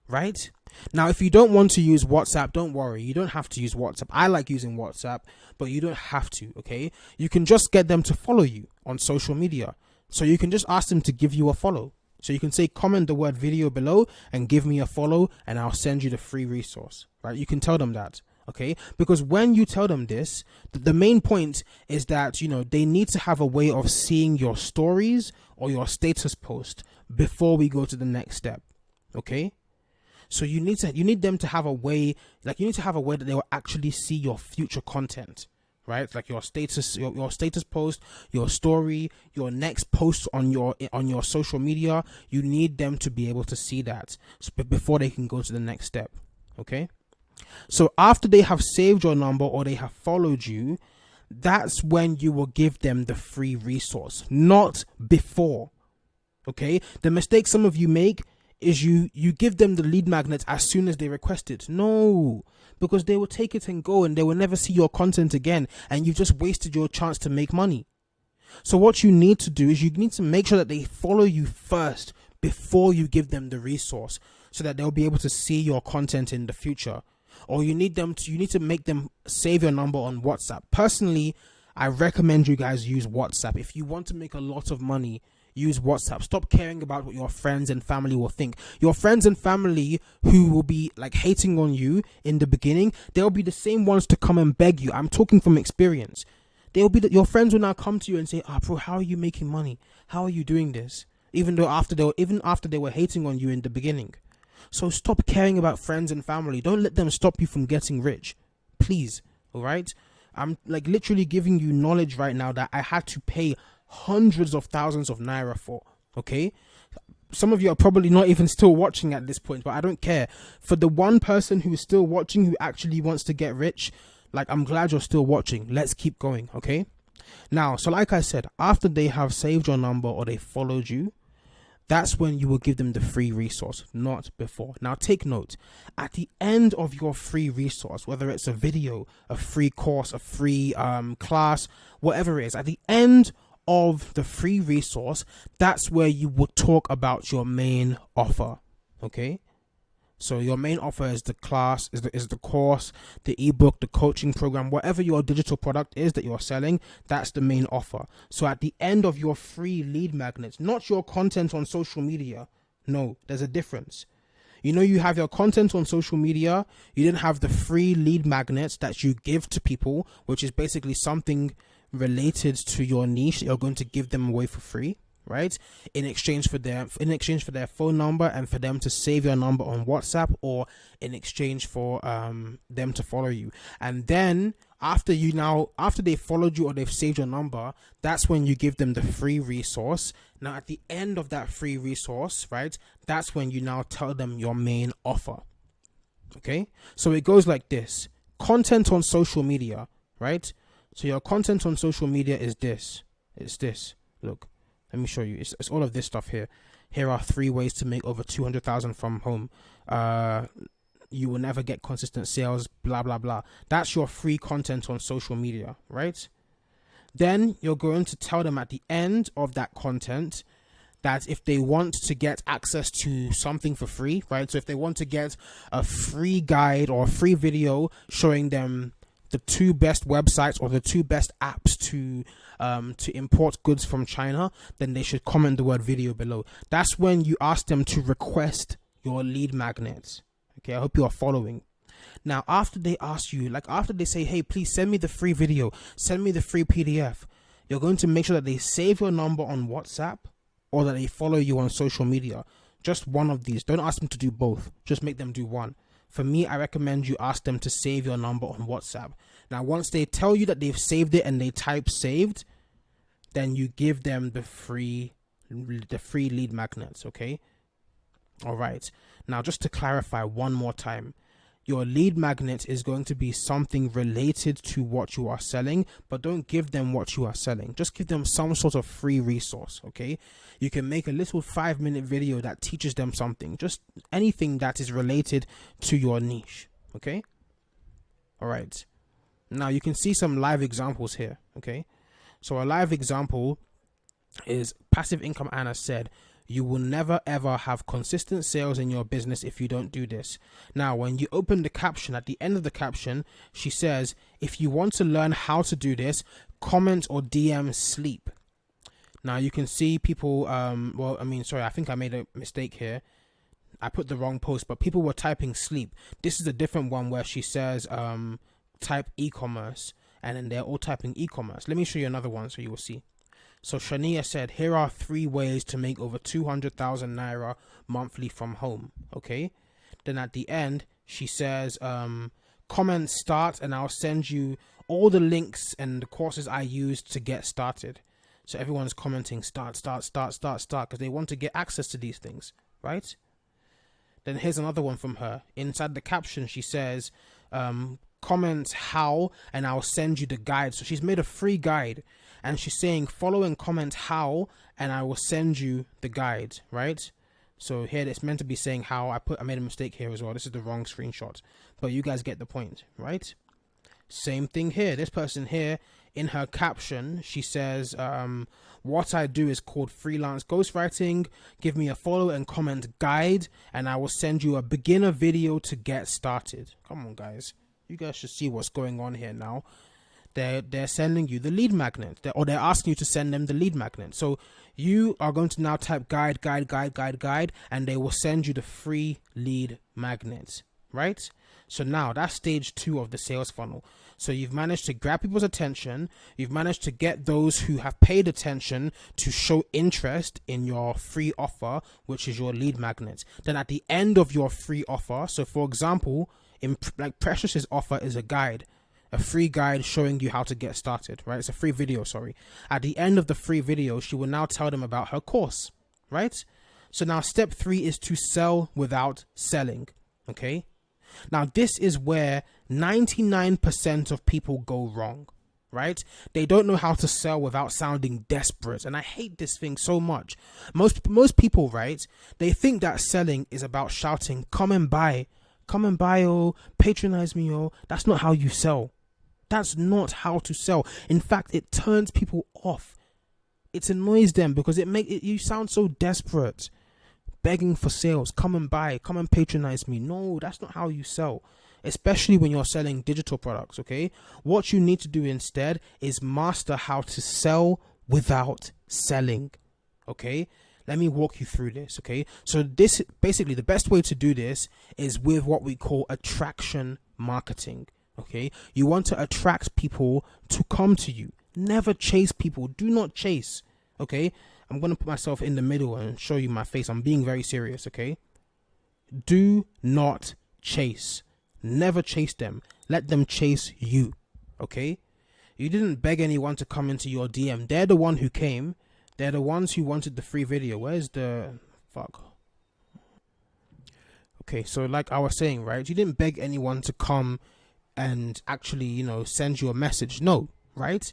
Right? Now, if you don't want to use WhatsApp, don't worry. You don't have to use WhatsApp. I like using WhatsApp, but you don't have to, okay? You can just get them to follow you on social media. So you can just ask them to give you a follow. So you can say, comment the word video below and give me a follow and I'll send you the free resource, right? You can tell them that, okay? Because when you tell them this, the main point is that, they need to have a way of seeing your stories or your status post before we go to the next step, okay? So you need them to have a way, that they will actually see your future content, right? Like your status post, your story, your next post on your social media. You need them to be able to see that before they can go to the next step. Okay. So after they have saved your number or they have followed you, that's when you will give them the free resource, not before. Okay. The mistake some of you make is you give them the lead magnet as soon as they request it. No, because they will take it and go and they will never see your content again and you've just wasted your chance to make money. So what you need to do is you need to make sure that they follow you first before you give them the resource so that they'll be able to see your content in the future. Or you need to make them save your number on WhatsApp. Personally, I recommend you guys use WhatsApp. If you want to make a lot of money, use WhatsApp. Stop caring about what your friends and family will think. Your friends and family who will be like hating on you in the beginning, they'll be the same ones to come and beg you. I'm talking from experience. Your friends will now come to you and say, bro, how are you making money? How are you doing this? Even after they were hating on you in the beginning. So stop caring about friends and family. Don't let them stop you from getting rich. Please. All right. I'm like literally giving you knowledge right now that I had to pay hundreds of thousands of naira for. Okay, some of you are probably not even still watching at this point, but I don't care. For the one person who is still watching, who actually wants to get rich, like, I'm glad you're still watching. Let's keep going. Okay, now, so like I said, after they have saved your number or they followed you, that's when you will give them the free resource, not before. Now take note, at the end of your free resource, whether it's a video, a free course, a free class, whatever it is, at the end of the free resource, that's where you will talk about your main offer. Okay. So your main offer is the class, is the course, the ebook, the coaching program, whatever your digital product is that you're selling, that's the main offer. So at the end of your free lead magnets, not your content on social media. No, there's a difference. You know, you have your content on social media, you didn't have the free lead magnets that you give to people, which is basically something related to your niche that you're going to give them away for free, right? In exchange for their phone number and for them to save your number on WhatsApp, or in exchange for them to follow you. And then after they followed you or they've saved your number, that's when you give them the free resource. Now at the end of that free resource, right, that's when you now tell them your main offer. Okay, so it goes like this: content on social media, right? So your content on social media is this. It's this. Look, let me show you. It's all of this stuff here. Here are 3 ways to make over 200,000 from home. You will never get consistent sales, blah, blah, blah. That's your free content on social media, right? Then you're going to tell them at the end of that content that if they want to get access to something for free, right? So if they want to get a free guide or a free video showing them the 2 best websites or the 2 best apps to import goods from China, then they should comment the word video below. That's when you ask them to request your lead magnets. Okay, I hope you are following. Now, after they ask you, like after they say, hey, please send me the free video, send me the free PDF, you're going to make sure that they save your number on WhatsApp or that they follow you on social media. Just one of these. Don't ask them to do both. Just make them do one. For me, I recommend you ask them to save your number on WhatsApp. Now, once they tell you that they've saved it and they type saved, then you give them the free lead magnets, okay? All right. Now, just to clarify one more time, your lead magnet is going to be something related to what you are selling, but don't give them what you are selling. Just give them some sort of free resource, okay? You can make a little 5-minute video that teaches them something, just anything that is related to your niche, okay? All right. Now, you can see some live examples here, okay? So a live example is Passive Income Anna said, you will never ever have consistent sales in your business if you don't do this. Now, when you open the caption, at the end of the caption, she says, if you want to learn how to do this, comment or DM sleep. Now, you can see people, I think I made a mistake here. I put the wrong post, but people were typing sleep. This is a different one where she says, type e-commerce, and then they're all typing e-commerce. Let me show you another one so you will see. So Shania said, here are 3 ways to make over 200,000 Naira monthly from home. Okay. Then at the end, she says, comment start and I'll send you all the links and the courses I used to get started. So everyone's commenting start, because they want to get access to these things, right? Then here's another one from her. Inside the caption, she says, comment how and I'll send you the guide. So she's made a free guide. And she's saying, follow and comment how, and I will send you the guide, right? So here it's meant to be saying how. I made a mistake here as well. This is the wrong screenshot. But you guys get the point, right? Same thing here. This person here, in her caption, she says, what I do is called freelance ghostwriting. Give me a follow and comment guide, and I will send you a beginner video to get started. Come on, guys. You guys should see what's going on here now. They're sending you the lead magnet, or they're asking you to send them the lead magnet. So you are going to now type guide, and they will send you the free lead magnet, right? So now that's stage 2 of the sales funnel. So you've managed to grab people's attention. You've managed to get those who have paid attention to show interest in your free offer, which is your lead magnet. Then at the end of your free offer, so for example, like Precious's offer is a guide. A free guide showing you how to get started, right? It's a free video, sorry. At the end of the free video, she will now tell them about her course, right? So now step 3 is to sell without selling, okay? Now this is where 99% of people go wrong, right? They don't know how to sell without sounding desperate. And I hate this thing so much. Most people, right? They think that selling is about shouting, come and buy, oh, patronize me, oh. That's not how you sell. That's not how to sell. In fact, it turns people off. It annoys them because you sound so desperate. begging for sales. Come and buy, come and patronize me. No, that's not how you sell, especially when you're selling digital products. Okay, what you need to do instead is master how to sell without selling. Okay, let me walk you through this. Okay, so this basically, the best way to do this is with what we call attraction marketing. Okay, you want to attract people to come to you. Never chase people. Do not chase. Okay, I'm going to put myself in the middle and show you my face. I'm being very serious. Okay, do not chase. Never chase them. Let them chase you. Okay, you didn't beg anyone to come into your DM. They're the one who came. They're the ones who wanted the free video. Where's the fuck? Okay, so like I was saying, right? You didn't beg anyone to come and actually, send you a message. No, right?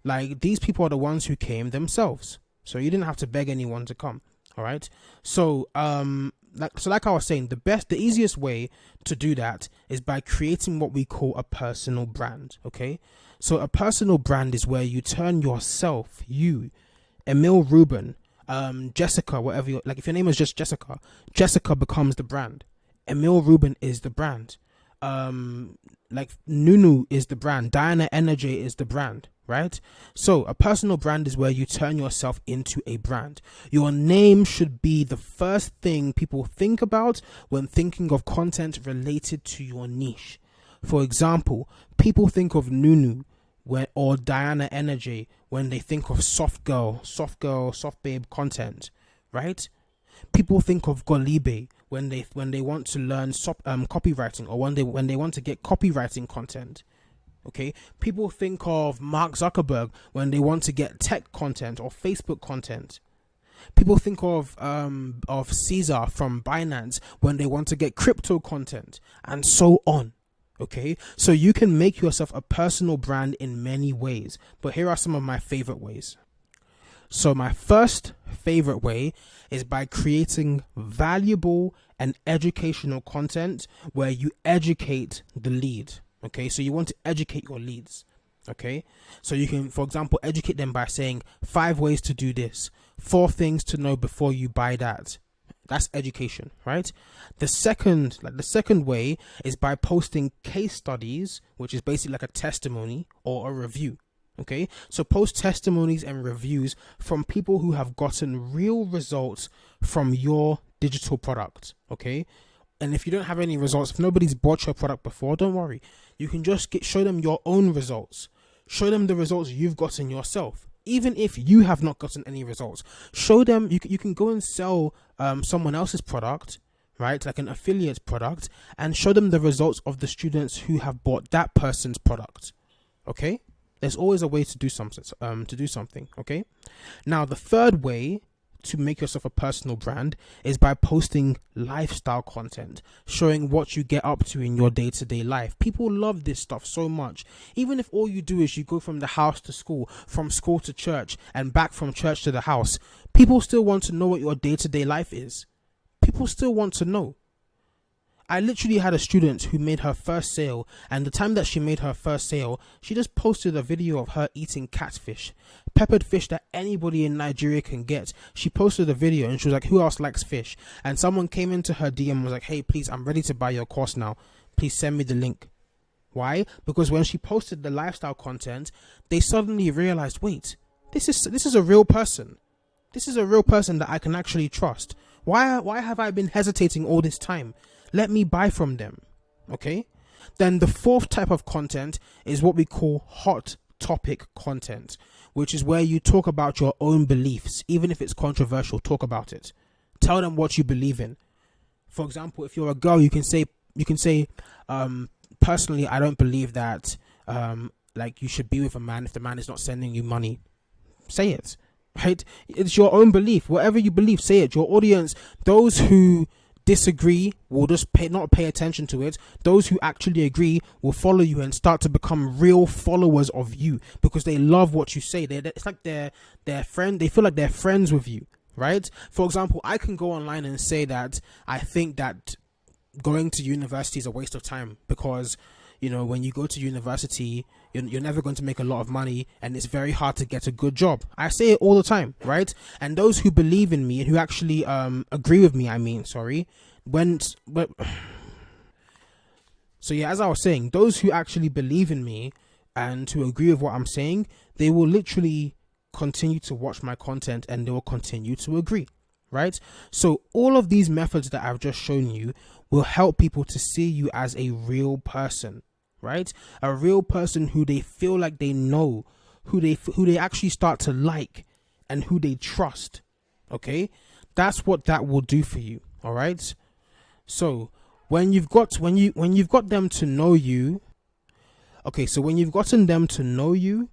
Like, these people are the ones who came themselves. So you didn't have to beg anyone to come. All right. So, like I was saying, the easiest way to do that is by creating what we call a personal brand. Okay. So a personal brand is where you turn yourself, you, Emil Ruben, Jessica, whatever like if your name is just Jessica becomes the brand. Emil Ruben is the brand. Like Nunu is the brand. Diana Energy is the brand, right? So a personal brand is where you turn yourself into a brand. Your name should be the first thing people think about when thinking of content related to your niche. For example, people think of Nunu or Diana Energy when they think of soft babe content, right? People think of Golibe when they want to learn copywriting, or when they want to get copywriting content. Okay, people think of Mark Zuckerberg when they want to get tech content or Facebook content. People think of Caesar from Binance when they want to get crypto content, and so on. Okay, so you can make yourself a personal brand in many ways, but here are some of my favorite ways. So my first favorite way is by creating valuable and educational content where you educate the lead. Okay, so you want to educate your leads. Okay, so you can, for example, educate them by saying 5 ways to do this, 4 things to know before you buy that. That's education, right? The second way is by posting case studies, which is basically like a testimony or a review. Okay, so post testimonies and reviews from people who have gotten real results from your digital product. Okay, and if you don't have any results, if nobody's bought your product before, don't worry. You can just show them your own results. Show them the results you've gotten yourself. Even if you have not gotten any results, show them you can go and sell someone else's product, right? Like an affiliate product, and show them the results of the students who have bought that person's product. Okay. There's always a way to do something. Okay. Now, the third way to make yourself a personal brand is by posting lifestyle content, showing what you get up to in your day-to-day life. People love this stuff so much. Even if all you do is you go from the house to school, from school to church, and back from church to the house, people still want to know what your day-to-day life is. People still want to know. I literally had a student who made her first sale, and the time that she made her first sale, she just posted a video of her eating catfish, peppered fish that anybody in Nigeria can get. She posted a video and she was like, who else likes fish? And someone came into her DM and was like, hey, please, I'm ready to buy your course now. Please send me the link. Why? Because when she posted the lifestyle content, they suddenly realized, wait, this is a real person. This is a real person that I can actually trust. Why have I been hesitating all this time? Let me buy from them. Okay. Then the fourth type of content is what we call hot topic content, which is where you talk about your own beliefs. Even if it's controversial, talk about it. Tell them what you believe in. For example, if you're a girl, you can say, personally, I don't believe that, like you should be with a man if the man is not sending you money. Say it, right? It's your own belief. Whatever you believe, say it. Your audience, those who disagree will just not pay attention to it. Those who actually agree will follow you and start to become real followers of you because they love what you say. It's like their friend. They feel like they're friends with you, right? For example, I can go online and say that I think that going to university is a waste of time because, when you go to university, you're never going to make a lot of money, and it's very hard to get a good job. I say it all the time, right? And those who believe in me and who actually agree with me, so yeah, as I was saying, those who actually believe in me and who agree with what I'm saying, they will literally continue to watch my content and they will continue to agree, right? So all of these methods that I've just shown you will help people to see you as a real person, right? A real person who they feel like they know, who they actually start to like, and who they trust. Okay, that's what that will do for you. All right. So when you've got them to know you, okay, so when you've gotten them to know you,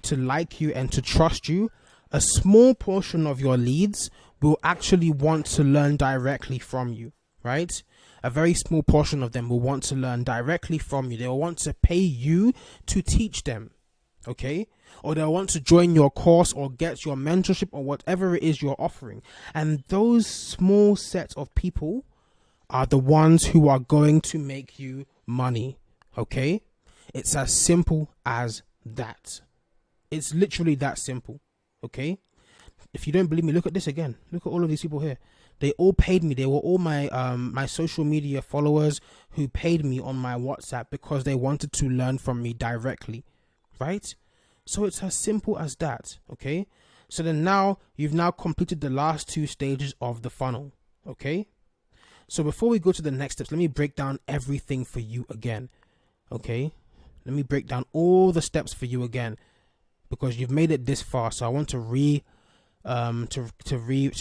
to like you, and to trust you, a small portion of your leads will actually want to learn directly from you, right? A very small portion of them will want to learn directly from you. They will want to pay you to teach them, okay? Or they'll want to join your course or get your mentorship or whatever it is you're offering. And those small sets of people are the ones who are going to make you money, okay? It's as simple as that. It's literally that simple, okay? If you don't believe me, look at this again. Look at all of these people here. They all paid me. They were all my my social media followers who paid me on my WhatsApp because they wanted to learn from me directly, right? So it's as simple as that, okay? So then now you've now completed the last two stages of the funnel, okay? So before we go to the next steps, let me break down everything for you again, okay? Let me break down all the steps for you again, because you've made it this far. So I want to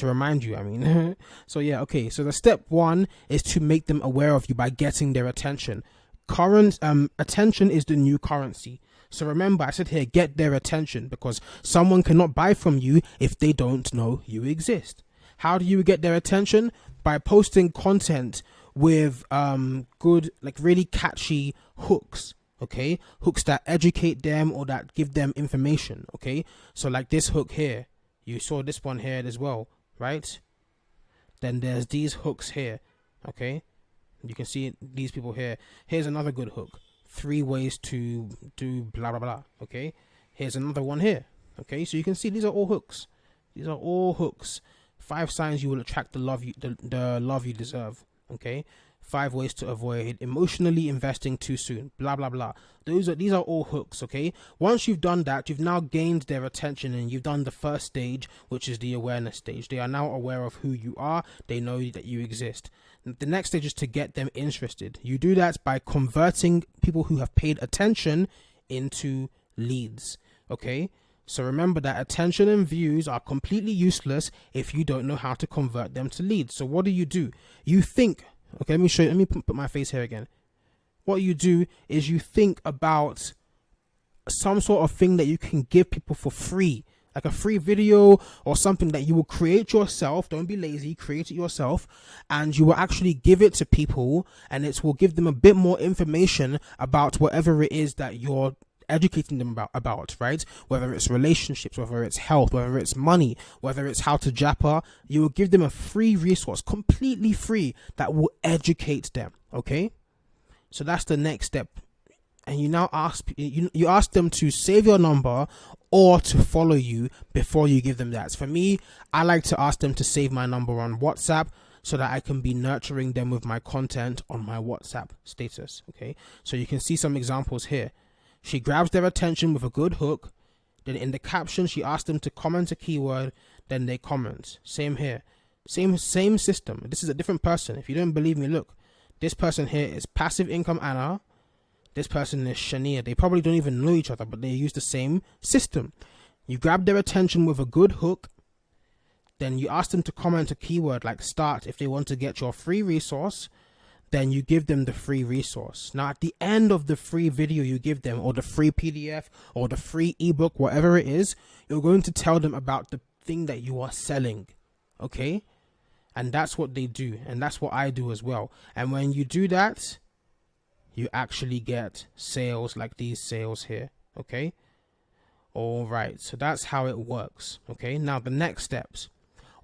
remind you, I mean. So yeah, okay. So the step one is to make them aware of you by getting their attention. Attention is the new currency. So remember, I said here, get their attention, because someone cannot buy from you if they don't know you exist. How do you get their attention? By posting content with good, like really catchy hooks. Okay, hooks that educate them or that give them information. Okay, so like this hook here, you saw this one here as well, right? Then there's these hooks here. Okay, you can see these people here. Here's another good hook: 3 ways to do blah blah blah. Okay, here's another one here. Okay, so you can see these are all hooks. These are all hooks. 5 signs you will attract the love you deserve. Okay, 5 ways to avoid emotionally investing too soon, blah blah blah. These are all hooks. Okay, once you've done that, you've now gained their attention and you've done the first stage, which is the awareness stage. They are now aware of who you are. They know that you exist. The next stage is to get them interested. You do that by converting people who have paid attention into leads. Okay, so remember that attention and views are completely useless if you don't know how to convert them to leads. So what do? You think, okay, let me show you, let me put my face here again. What you do is you think about some sort of thing that you can give people for free, like a free video or something that you will create yourself. Don't be lazy, create it yourself, and you will actually give it to people, and it will give them a bit more information about whatever it is that you're educating them about, right? Whether it's relationships, whether it's health, whether it's money, whether it's how to japper, you will give them a free resource, completely free, that will educate them. Okay, so that's the next step. And you now ask them to save your number or to follow you before you give them that. For me, I like to ask them to save my number on WhatsApp so that I can be nurturing them with my content on my WhatsApp status. Okay, so you can see some examples here. She grabs their attention with a good hook. Then in the caption, she asks them to comment a keyword. Then they comment. Same here. Same system. This is a different person. If you don't believe me, look. This person here is Passive Income Anna. This person is Shania. They probably don't even know each other, but they use the same system. You grab their attention with a good hook. Then you ask them to comment a keyword like start if they want to get your free resource. Then you give them the free resource. Now at the end of the free video you give them, or the free PDF, or the free ebook, whatever it is, you're going to tell them about the thing that you are selling. Okay? And that's what they do, and that's what I do as well. And when you do that, you actually get sales like these sales here. Okay? All right, so that's how it works. Okay, now the next steps.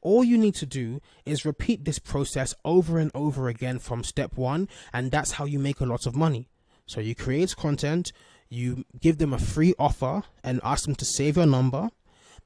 All you need to do is repeat this process over and over again from step 1, and that's how you make a lot of money. So you create content, You give them a free offer and ask them to save your number.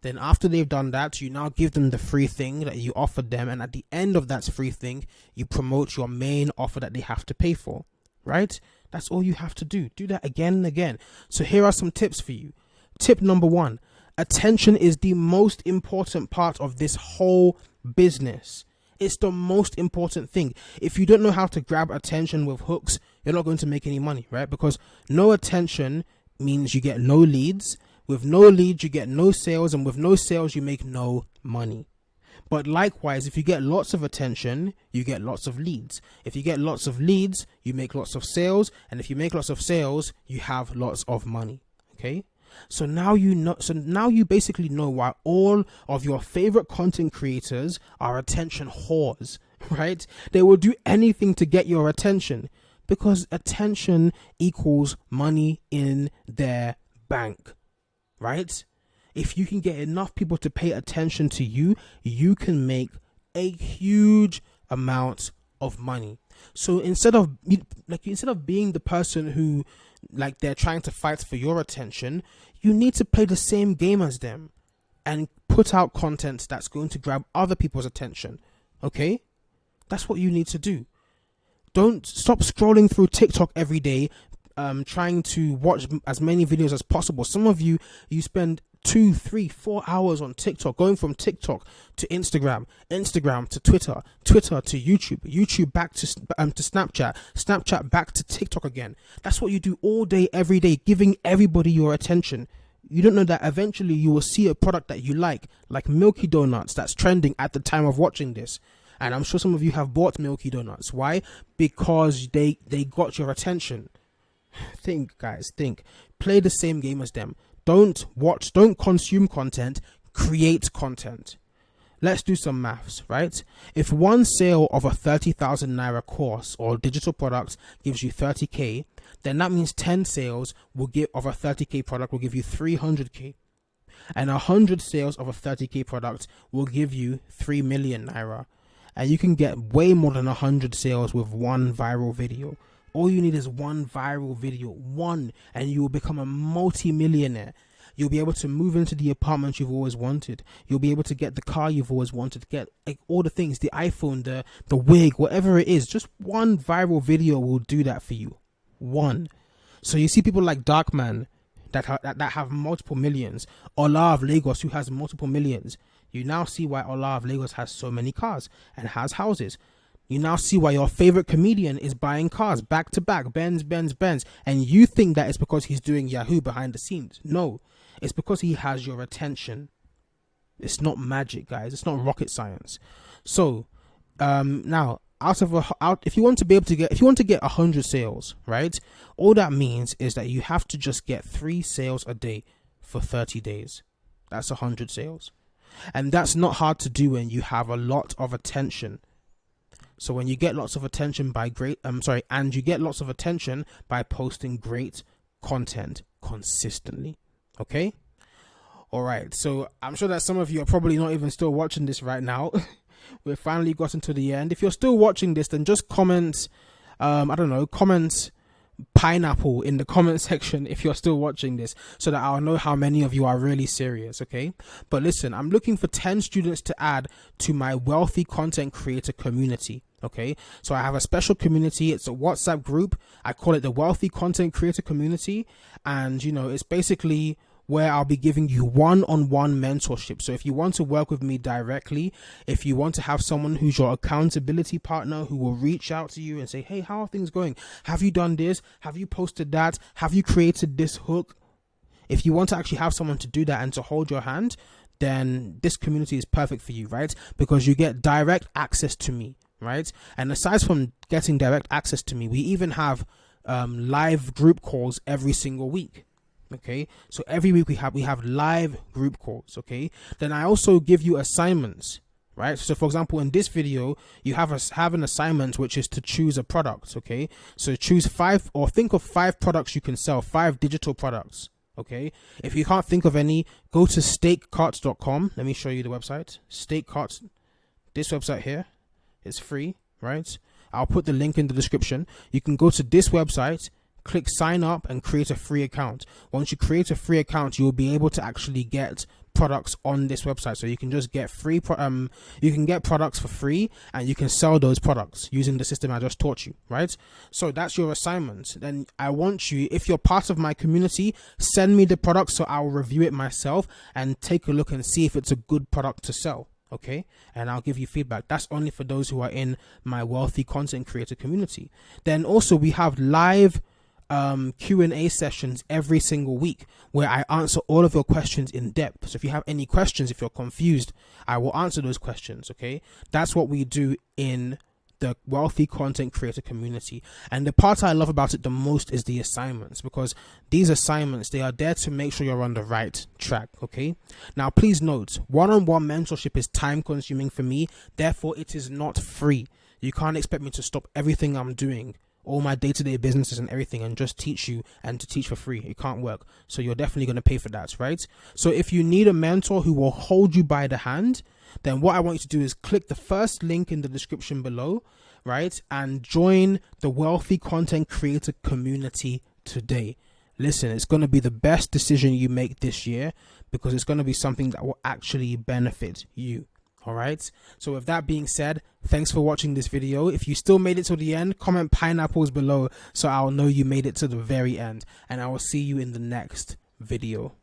Then after they've done that, you now give them the free thing that you offered them. And at the end of that free thing, you promote your main offer that they have to pay for, right? That's all you have to do. Do that again and again. So here are some tips for you. Tip number 1, attention is the most important part of this whole business. It's the most important thing. If you don't know how to grab attention with hooks, you're not going to make any money, right? Because no attention means you get no leads. With no leads, you get no sales, and with no sales, you make no money. But likewise, if you get lots of attention, you get lots of leads. If you get lots of leads, you make lots of sales, and if you make lots of sales, you have lots of money. Okay? So now you know. So now you basically know why all of your favorite content creators are attention whores, right? They will do anything to get your attention because attention equals money in their bank. Right? If you can get enough people to pay attention to you, you can make a huge amount of money. So instead of being the person who they're trying to fight for your attention, you need to play the same game as them and put out content that's going to grab other people's attention. Okay? That's what you need to do. Don't stop scrolling through TikTok every day trying to watch as many videos as possible. Some of you spend 2, 3, 4 hours on TikTok, going from TikTok to Instagram, Instagram to Twitter, Twitter to YouTube, YouTube back to Snapchat, Snapchat back to TikTok again. That's what you do all day, every day, giving everybody your attention. You don't know that eventually you will see a product that you like Milky Donuts that's trending at the time of watching this. And I'm sure some of you have bought Milky Donuts. Why? Because they got your attention. Think, guys, think. Play the same game as them. Don't consume content, create content. Let's do some maths, right? If one sale of a 30,000 naira course or digital product gives you 30K, then that means 10 sales of a 30K product will give you 300K. And 100 sales of a 30K product will give you 3 million naira. And you can get way more than 100 sales with one viral video. All you need is one viral video, and you will become a multi-millionaire. You'll be able to move into the apartment you've always wanted. You'll be able to get the car you've always wanted, get all the things, the iPhone, the wig, whatever it is. Just one viral video will do that for you. One. So you see people like Darkman that have multiple millions. Ola of Lagos, who has multiple millions. You now see why Ola of Lagos has so many cars and has houses. You now see why your favorite comedian is buying cars back to back, Benz. And you think that it's because he's doing Yahoo behind the scenes. No, it's because he has your attention. It's not magic, guys. It's not rocket science. So, now, if you want to get 100 sales, right? All that means is that you have to just get 3 sales a day for 30 days. That's 100 sales. And that's not hard to do when you have a lot of attention. So when you get lots of attention and you get lots of attention by posting great content consistently. Okay? All right. So I'm sure that some of you are probably not even still watching this right now. We've finally gotten to the end. If you're still watching this, then just comment, comment pineapple in the comment section if you're still watching this, so that I'll know how many of you are really serious. Okay, but listen, I'm looking for 10 students to add to my wealthy content creator community. Okay, so I have a special community. It's a WhatsApp group. I call it the Wealthy Content Creator Community, and it's basically where I'll be giving you one-on-one mentorship. So if you want to work with me directly, if you want to have someone who's your accountability partner who will reach out to you and say, hey, how are things going? Have you done this? Have you posted that? Have you created this hook? If you want to actually have someone to do that and to hold your hand, then this community is perfect for you, right? Because you get direct access to me, right? And aside from getting direct access to me, we even have live group calls every single week. Okay, so every week we have live group calls. Okay, then I also give you assignments, right? So for example, in this video, you have an assignment which is to choose a product. Okay, so choose 5 or think of 5 products you can sell, 5 digital products. Okay, if you can't think of any, go to stakecarts.com. Let me show you the website. Stakecarts, this website here, it's free, right? I'll put the link in the description. You can go to this website, click sign up and create a free account. Once you create a free account, you will be able to actually get products on this website. So you can just get you can get products for free, and you can sell those products using the system I just taught you, right? So that's your assignment. Then I want you, if you're part of my community, send me the product so I'll review it myself and take a look and see if it's a good product to sell. Okay, and I'll give you feedback. That's only for those who are in my wealthy content creator community. Then also we have live Q&A sessions every single week where I answer all of your questions in depth. So if you have any questions, if you're confused, I will answer those questions. Okay, that's what we do in the wealthy content creator community. And the part I love about it the most is the assignments, because these assignments, they are there to make sure you're on the right track. Okay, now please note, one-on-one mentorship is time consuming for me, therefore it is not free. You can't expect me to stop everything I'm doing, all my day-to-day businesses and everything, and just teach you and to teach for free. It can't work. So you're definitely going to pay for that, right? So if you need a mentor who will hold you by the hand, then what I want you to do is click the first link in the description below, right? And join the wealthy content creator community today. Listen, it's going to be the best decision you make this year, because it's going to be something that will actually benefit you. All right. So with that being said, thanks for watching this video. If you still made it to the end, comment pineapples below so I'll know you made it to the very end, and I will see you in the next video.